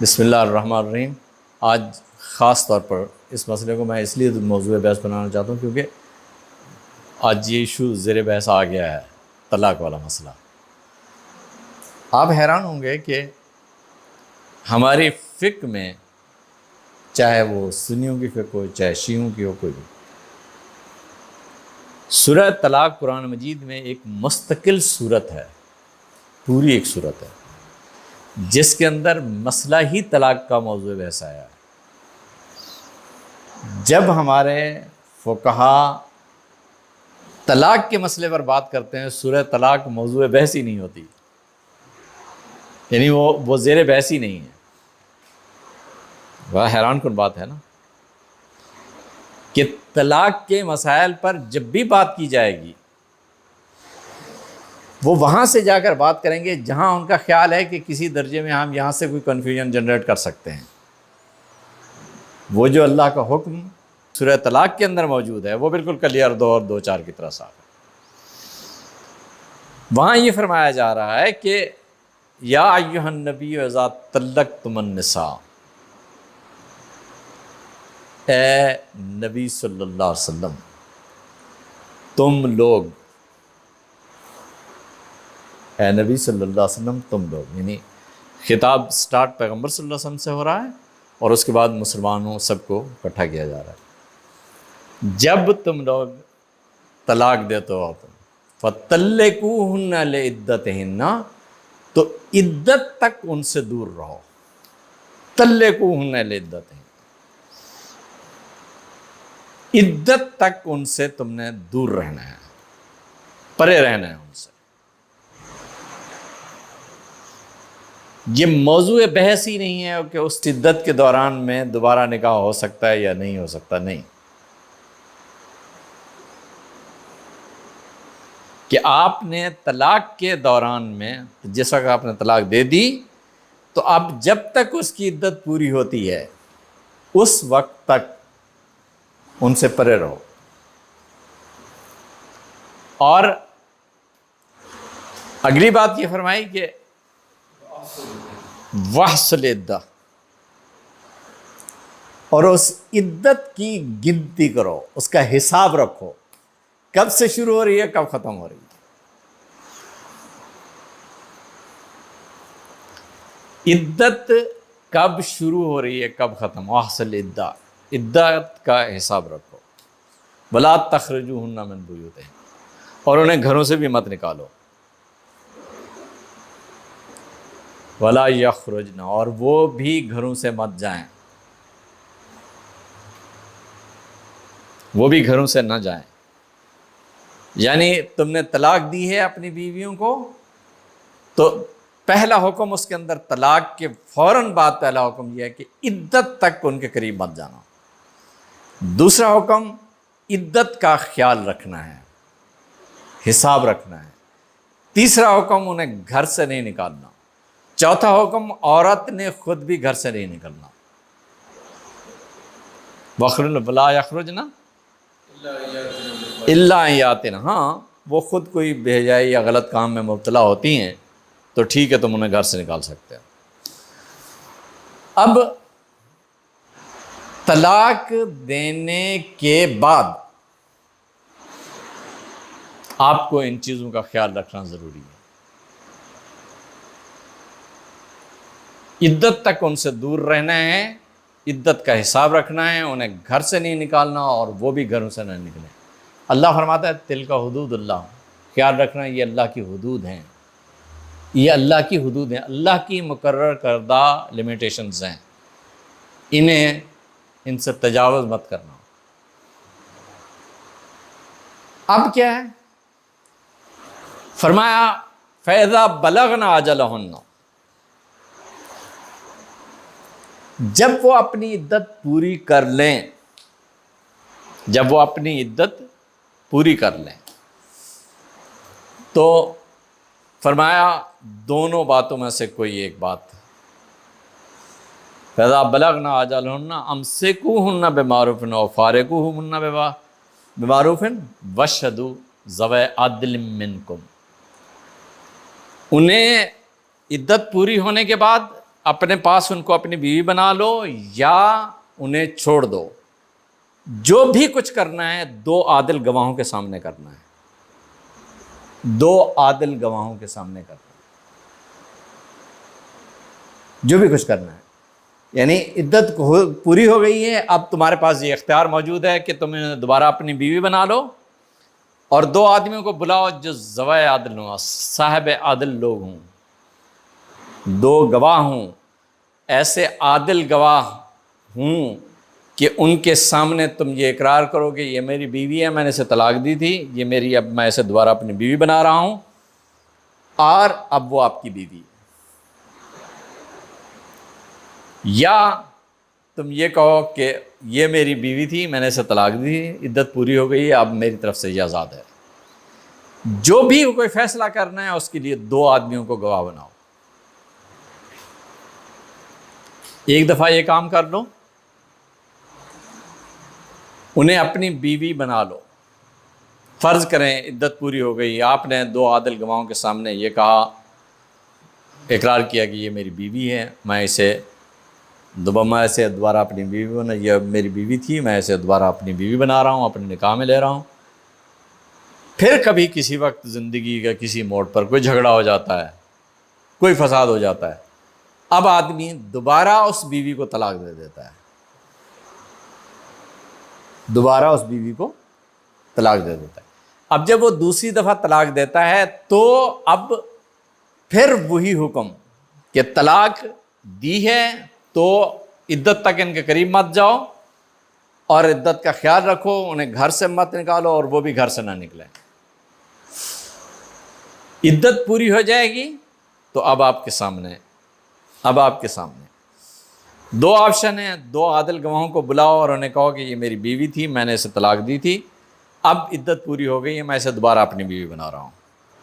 بسم اللہ الرحمن الرحیم۔ آج خاص طور پر اس مسئلے کو میں اس لیے موضوع بحث بنانا چاہتا ہوں کیونکہ آج یہ ایشو زیر بحث آ گیا ہے، طلاق والا مسئلہ۔ آپ حیران ہوں گے کہ ہماری فقہ میں، چاہے وہ سنیوں کی فقہ ہو چاہے شیعوں کی ہو، کوئی بھی، سورہ طلاق قرآن مجید میں ایک مستقل صورت ہے، پوری ایک صورت ہے جس کے اندر مسئلہ ہی طلاق کا موضوع بحث آیا ہے۔ جب ہمارے فقہا طلاق کے مسئلے پر بات کرتے ہیں، سورہ طلاق موضوع بحث ہی نہیں ہوتی، یعنی وہ زیر بحث ہی نہیں ہے۔ بڑا حیران کن بات ہے نا کہ طلاق کے مسائل پر جب بھی بات کی جائے گی، وہ وہاں سے جا کر بات کریں گے جہاں ان کا خیال ہے کہ کسی درجے میں ہم یہاں سے کوئی کنفیوژن جنریٹ کر سکتے ہیں۔ وہ جو اللہ کا حکم سورہ طلاق کے اندر موجود ہے وہ بالکل کلیئر دو چار کی طرح صاف ہے۔ وہاں یہ فرمایا جا رہا ہے کہ یا ایھا النبی اذا طلقتم النساء، اے نبی صلی اللہ علیہ وسلم، تم لوگ، اے نبی صلی اللہ علیہ وسلم تم لوگ، یعنی خطاب سٹارٹ پیغمبر صلی اللہ علیہ وسلم سے ہو رہا ہے اور اس کے بعد مسلمانوں سب کو اکٹھا کیا جا رہا ہے۔ جب تم لوگ طلاق دیتے ہو فَطَلِّقُوهُنَّ لِعِدَّتِهِنَّ، تو عدت تک ان سے دور رہو۔ طَلِّقُوهُنَّ لِعِدَّتِهِنَّ، عدت تک ان سے تم نے دور رہنا ہے، پرے رہنا ہے ان سے۔ یہ موضوع بحث ہی نہیں ہے کہ اس عدت کے دوران میں دوبارہ نکاح ہو سکتا ہے یا نہیں ہو سکتا، نہیں، کہ آپ نے طلاق کے دوران میں جس وقت آپ نے طلاق دے دی تو اب جب تک اس کی عدت پوری ہوتی ہے اس وقت تک ان سے پرے رہو۔ اور اگلی بات یہ فرمائی کہ وَاحْصُلِ الْعِدَّةَ، اور اس عدت کی گنتی کرو، اس کا حساب رکھو، کب سے شروع ہو رہی ہے کب ختم ہو رہی ہے، عدت کب شروع ہو رہی ہے کب ختم۔ وَاحْصُلِ الْعِدَّةَ، عدت کا حساب رکھو۔ وَلَا تَخْرُجُوهُنَّ مِن بُيُوتِهِنَّ، اور انہیں گھروں سے بھی مت نکالو۔ وَلَا يَخْرُجْنَ، اور وہ بھی گھروں سے مت جائیں، وہ بھی گھروں سے نہ جائیں۔ یعنی تم نے طلاق دی ہے اپنی بیویوں کو تو پہلا حکم اس کے اندر طلاق کے فوراً بعد پہلا حکم یہ ہے کہ عدت تک ان کے قریب مت جانا۔ دوسرا حکم عدت کا خیال رکھنا ہے، حساب رکھنا ہے۔ تیسرا حکم انہیں گھر سے نہیں نکالنا۔ چوتھا حکم عورت نے خود بھی گھر سے نہیں نکلنا۔ وَلَا يَخْرُجْنَ إِلَّا أَن يَأْتِينَ، ہاں وہ خود کوئی بے حیائی یا غلط کام میں مبتلا ہوتی ہیں تو ٹھیک ہے، تم انہیں گھر سے نکال سکتے ہو۔ اب طلاق دینے کے بعد آپ کو ان چیزوں کا خیال رکھنا ضروری ہے۔ عدت تک ان سے دور رہنا ہے، عدت کا حساب رکھنا ہے، انہیں گھر سے نہیں نکالنا اور وہ بھی گھروں سے نہ نکلیں۔ اللہ فرماتا ہے تلک حدود اللہ، خیال رکھنا یہ اللہ کی حدود ہیں، یہ اللہ کی حدود ہیں، اللہ کی مقرر کردہ لمیٹیشنز ہیں، انہیں ان سے تجاوز مت کرنا۔ اب کیا ہے؟ فرمایا فَإِذَا بَلَغْنَ أَجَلَهُنَّ، جب وہ اپنی عدت پوری کر لیں، جب وہ اپنی عدت پوری کر لیں تو فرمایا دونوں باتوں میں سے کوئی ایک بات، فَإِذَا بَلَغْنَ أَجَلَهُنَّ أَمْسِكُوهُنَّ بِمَعْرُوفٍ أَوْ فَارِقُوهُنَّ بِمَعْرُوفٍ وَاشْهَدُوا ذَوَيْ عَدْلٍ مِّنكُمْ، انہیں عدت پوری ہونے کے بعد اپنے پاس ان کو اپنی بیوی بنا لو یا انہیں چھوڑ دو. جو بھی کچھ کرنا ہے 2 عادل گواہوں کے سامنے کرنا ہے. 2 عادل گواہوں کے سامنے کرنا ہے جو بھی کچھ کرنا ہے. یعنی عدت پوری ہو گئی ہے، اب تمہارے پاس یہ اختیار موجود ہے کہ تم دوبارہ اپنی بیوی بنا لو، اور 2 آدمیوں کو بلاؤ جو ذوائے عادل ہوں، صاحب عادل لوگ ہوں، 2 گواہ ہوں، ایسے عادل گواہ ہوں کہ ان کے سامنے تم یہ اقرار کرو کہ یہ میری بیوی ہے، میں نے اسے طلاق دی تھی، یہ میری، اب میں اسے دوبارہ اپنی بیوی بنا رہا ہوں، اور اب وہ آپ کی بیوی ہے. یا تم یہ کہو کہ یہ میری بیوی تھی، میں نے اسے طلاق دی تھی، عدت پوری ہو گئی ہے، اب میری طرف سے یہ آزاد ہے. جو بھی کوئی فیصلہ کرنا ہے اس کے لیے 2 آدمیوں کو گواہ بناؤ. ایک دفعہ یہ کام کر لو، انہیں اپنی بیوی بنا لو. فرض کریں عدت پوری ہو گئی، آپ نے 2 عادل گواہوں کے سامنے یہ کہا، اقرار کیا کہ یہ میری بیوی ہے، میں اسے دوبارہ اپنی بیوی بنا، یہ میری بیوی تھی، میں اسے دوبارہ اپنی بیوی بنا رہا ہوں، اپنے نکاح میں لے رہا ہوں. پھر کبھی کسی وقت زندگی کا کسی موڑ پر کوئی جھگڑا ہو جاتا ہے، کوئی فساد ہو جاتا ہے، اب آدمی دوبارہ اس بیوی کو طلاق دے دیتا ہے. دوبارہ اس بیوی کو طلاق دے دیتا ہے. اب جب وہ دوسری دفعہ طلاق دیتا ہے تو اب پھر وہی حکم کہ طلاق دی ہے تو عدت تک ان کے قریب مت جاؤ، اور عدت کا خیال رکھو، انہیں گھر سے مت نکالو اور وہ بھی گھر سے نہ نکلیں. عدت پوری ہو جائے گی تو اب آپ کے سامنے 2 آپشن ہیں. 2 عادل گواہوں کو بلاؤ اور انہیں کہو کہ یہ میری بیوی تھی، میں نے اسے طلاق دی تھی، اب عدت پوری ہو گئی ہے، میں اسے دوبارہ اپنی بیوی بنا رہا ہوں،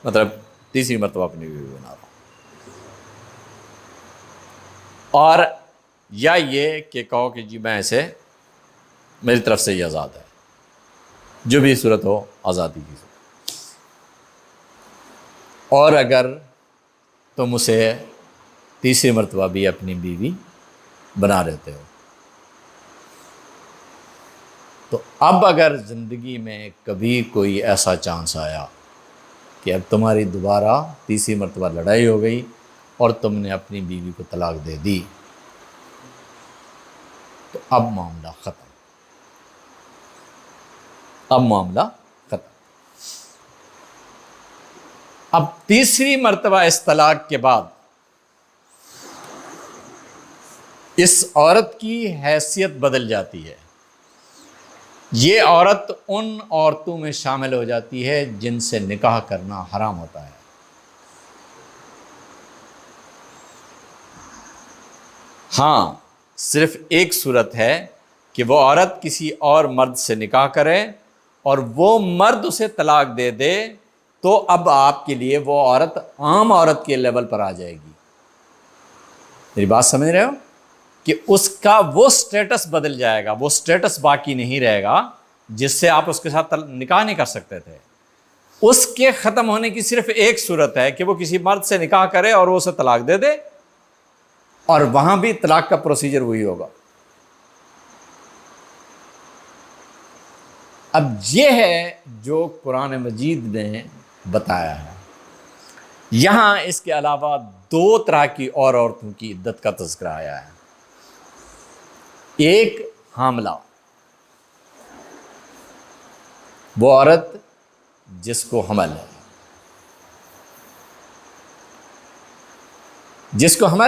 مطلب تیسری مرتبہ اپنی بیوی بنا رہا ہوں. اور یا یہ کہ کہو کہ جی میں اسے، میری طرف سے یہ آزاد ہے. جو بھی صورت ہو آزادی کی صورت. اور اگر تم اسے تیسری مرتبہ بھی اپنی بیوی بنا لیتے ہو تو اب اگر زندگی میں کبھی کوئی ایسا چانس آیا کہ اب تمہاری دوبارہ تیسری مرتبہ لڑائی ہو گئی اور تم نے اپنی بیوی کو طلاق دے دی تو اب معاملہ ختم. اب تیسری مرتبہ اس طلاق کے بعد اس عورت کی حیثیت بدل جاتی ہے. یہ عورت ان عورتوں میں شامل ہو جاتی ہے جن سے نکاح کرنا حرام ہوتا ہے. ہاں، صرف ایک صورت ہے کہ وہ عورت کسی اور مرد سے نکاح کرے اور وہ مرد اسے طلاق دے دے تو اب آپ کے لیے وہ عورت عام عورت کے لیول پر آ جائے گی. میری بات سمجھ رہے ہو کہ اس کا وہ سٹیٹس بدل جائے گا، وہ سٹیٹس باقی نہیں رہے گا جس سے آپ اس کے ساتھ نکاح نہیں کر سکتے تھے. اس کے ختم ہونے کی صرف ایک صورت ہے کہ وہ کسی مرد سے نکاح کرے اور وہ اسے طلاق دے دے، اور وہاں بھی طلاق کا پروسیجر وہی ہوگا. اب یہ ہے جو قرآن مجید نے بتایا ہے. یہاں اس کے علاوہ 2 طرح کی اور عورتوں کی عدت کا تذکرہ آیا ہے. ایک حاملہ، وہ عورت جس کو حمل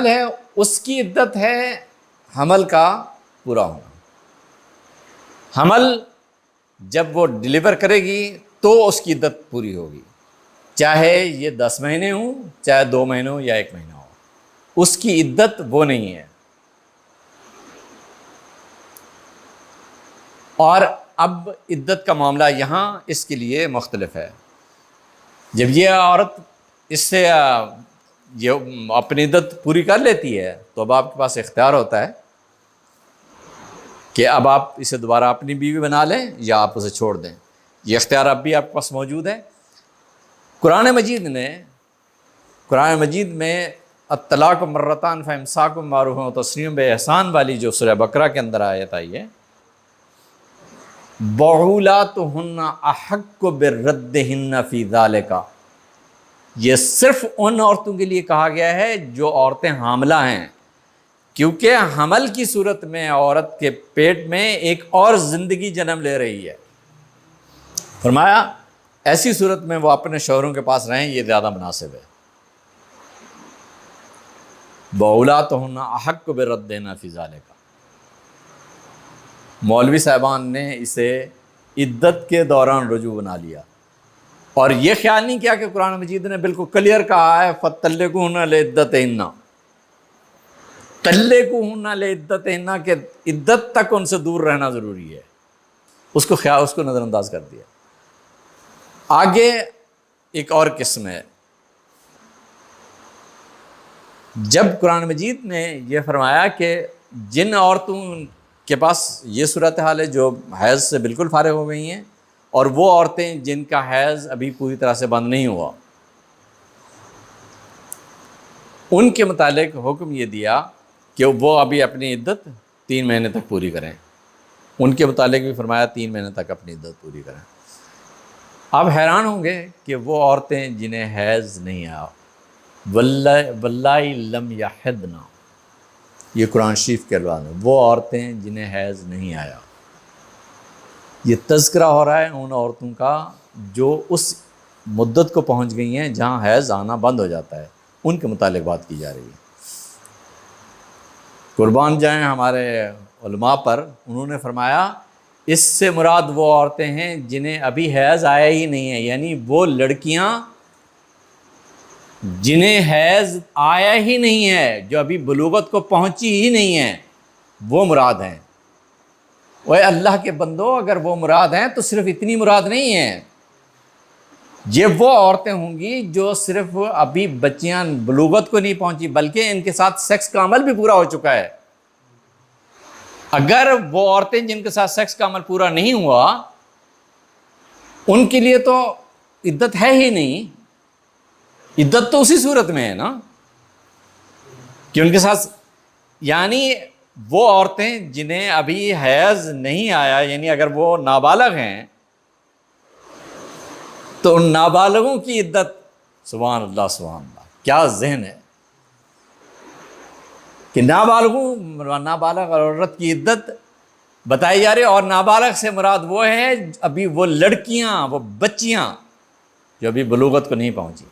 ہے، اس کی عدت ہے حمل کا پورا ہونا. حمل جب وہ ڈلیور کرے گی تو اس کی عدت پوری ہوگی، چاہے یہ 10 مہینے ہوں، چاہے 2 مہینے ہوں یا 1 مہینہ ہو، اس کی عدت وہ نہیں ہے. اور اب عدت کا معاملہ یہاں اس کے لیے مختلف ہے. جب یہ عورت اس سے یہ اپنی عدت پوری کر لیتی ہے تو اب آپ کے پاس اختیار ہوتا ہے کہ اب آپ اسے دوبارہ اپنی بیوی بنا لیں یا آپ اسے چھوڑ دیں. یہ اختیار اب بھی آپ کے پاس موجود ہے. قرآن مجید میں الطلاق مرتان فامساک بمعروف و تسریم باحسان والی جو سورہ بقرہ کے اندر آیت آئی ہے، بعولاتہن احق بردہن فی ذالک، یہ صرف ان عورتوں کے لیے کہا گیا ہے جو عورتیں حاملہ ہیں، کیونکہ حمل کی صورت میں عورت کے پیٹ میں ایک اور زندگی جنم لے رہی ہے۔ فرمایا ایسی صورت میں وہ اپنے شوہروں کے پاس رہیں، یہ زیادہ مناسب ہے۔ بعولاتہن احق بردہن فی ذالک، مولوی صاحبان نے اسے عدت کے دوران رجوع بنا لیا، اور یہ خیال نہیں کیا کہ قرآن مجید نے بالکل کلیئر کہا ہے فَطَلِّقُوهُنَّ لِعِدَّتِهِنَّ، طَلِّقُوهُنَّ لِعِدَّتِهِنَّ کہ عدت تک ان سے دور رہنا ضروری ہے، اس کو نظر انداز کر دیا۔ آگے ایک اور قسم ہے، جب قرآن مجید نے یہ فرمایا کہ جن عورتوں کے پاس یہ صورتحال ہے جو حیض سے بالکل فارغ ہو گئی ہیں، اور وہ عورتیں جن کا حیض ابھی پوری طرح سے بند نہیں ہوا، ان کے متعلق حکم یہ دیا کہ وہ ابھی اپنی عدت 3 مہینے تک پوری کریں۔ ان کے متعلق بھی فرمایا 3 مہینے تک اپنی عدت پوری کریں۔ آپ حیران ہوں گے کہ وہ عورتیں جنہیں حیض نہیں آیا، واللائی لم یحدن، یہ قرآن شریف کے الفاظ ہیں، وہ عورتیں جنہیں حیض نہیں آیا، یہ تذکرہ ہو رہا ہے ان عورتوں کا جو اس مدت کو پہنچ گئی ہیں جہاں حیض آنا بند ہو جاتا ہے، ان کے متعلق بات کی جا رہی ہے۔ قربان جائیں ہمارے علماء پر، انہوں نے فرمایا اس سے مراد وہ عورتیں ہیں جنہیں ابھی حیض آیا ہی نہیں ہے، یعنی وہ لڑکیاں جنہیں حیض آیا ہی نہیں ہے، جو ابھی بلوغت کو پہنچی ہی نہیں ہیں، وہ مراد ہیں۔ وہ اللہ کے بندو، اگر وہ مراد ہیں تو صرف اتنی مراد نہیں ہے، یہ وہ عورتیں ہوں گی جو صرف ابھی بچیاں بلوغت کو نہیں پہنچی بلکہ ان کے ساتھ سیکس کا عمل بھی پورا ہو چکا ہے۔ اگر وہ عورتیں جن کے ساتھ سیکس کا عمل پورا نہیں ہوا، ان کے لیے تو عدت ہے ہی نہیں، عدت تو اسی صورت میں ہے نا کہ ان کے ساتھ، یعنی وہ عورتیں جنہیں ابھی حیض نہیں آیا، یعنی اگر وہ نابالغ ہیں تو ان نابالغوں کی عدت، سبحان اللہ سبحان اللہ، کیا ذہن ہے کہ نابالغ عورت کی عدت بتائی جا رہی ہے، اور نابالغ سے مراد وہ ہے ابھی وہ لڑکیاں، وہ بچیاں جو ابھی بلوغت کو نہیں پہنچی۔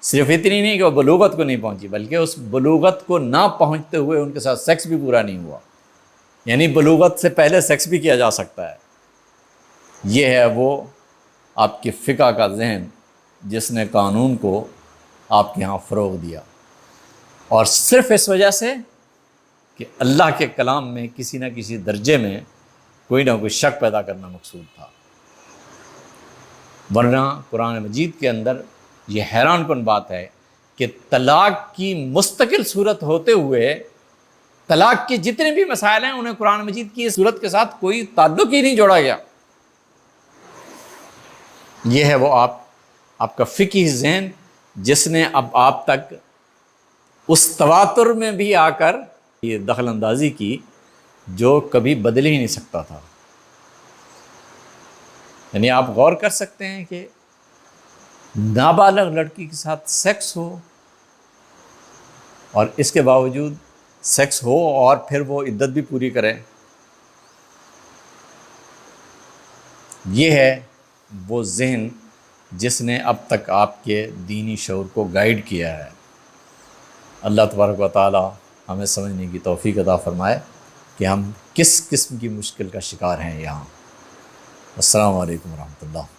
صرف اتنی نہیں کہ وہ بلوغت کو نہیں پہنچی، بلکہ اس بلوغت کو نہ پہنچتے ہوئے ان کے ساتھ سیکس بھی پورا نہیں ہوا، یعنی بلوغت سے پہلے سیکس بھی کیا جا سکتا ہے۔ یہ ہے وہ آپ کے فقہ کا ذہن جس نے قانون کو آپ کے ہاں فروغ دیا، اور صرف اس وجہ سے کہ اللہ کے کلام میں کسی نہ کسی درجے میں کوئی نہ کوئی شک پیدا کرنا مقصود تھا، ورنہ قرآن مجید کے اندر یہ حیران کن بات ہے کہ طلاق کی مستقل صورت ہوتے ہوئے طلاق کے جتنے بھی مسائل ہیں انہیں قرآن مجید کی اس صورت کے ساتھ کوئی تعلق ہی نہیں جوڑا گیا۔ یہ ہے وہ آپ کا فقہی ذہن جس نے اب آپ تک اس تواتر میں بھی آ کر یہ دخل اندازی کی جو کبھی بدل ہی نہیں سکتا تھا۔ یعنی آپ غور کر سکتے ہیں کہ نابالغ لڑکی کے ساتھ سیکس ہو، اور اس کے باوجود سیکس ہو اور پھر وہ عدت بھی پوری کرے، یہ ہے وہ ذہن جس نے اب تک آپ کے دینی شعور کو گائیڈ کیا ہے۔ اللہ تبارک و تعالی ہمیں سمجھنے کی توفیق عطا فرمائے کہ ہم کس قسم کی مشکل کا شکار ہیں یہاں۔ السلام علیکم ورحمۃ اللہ۔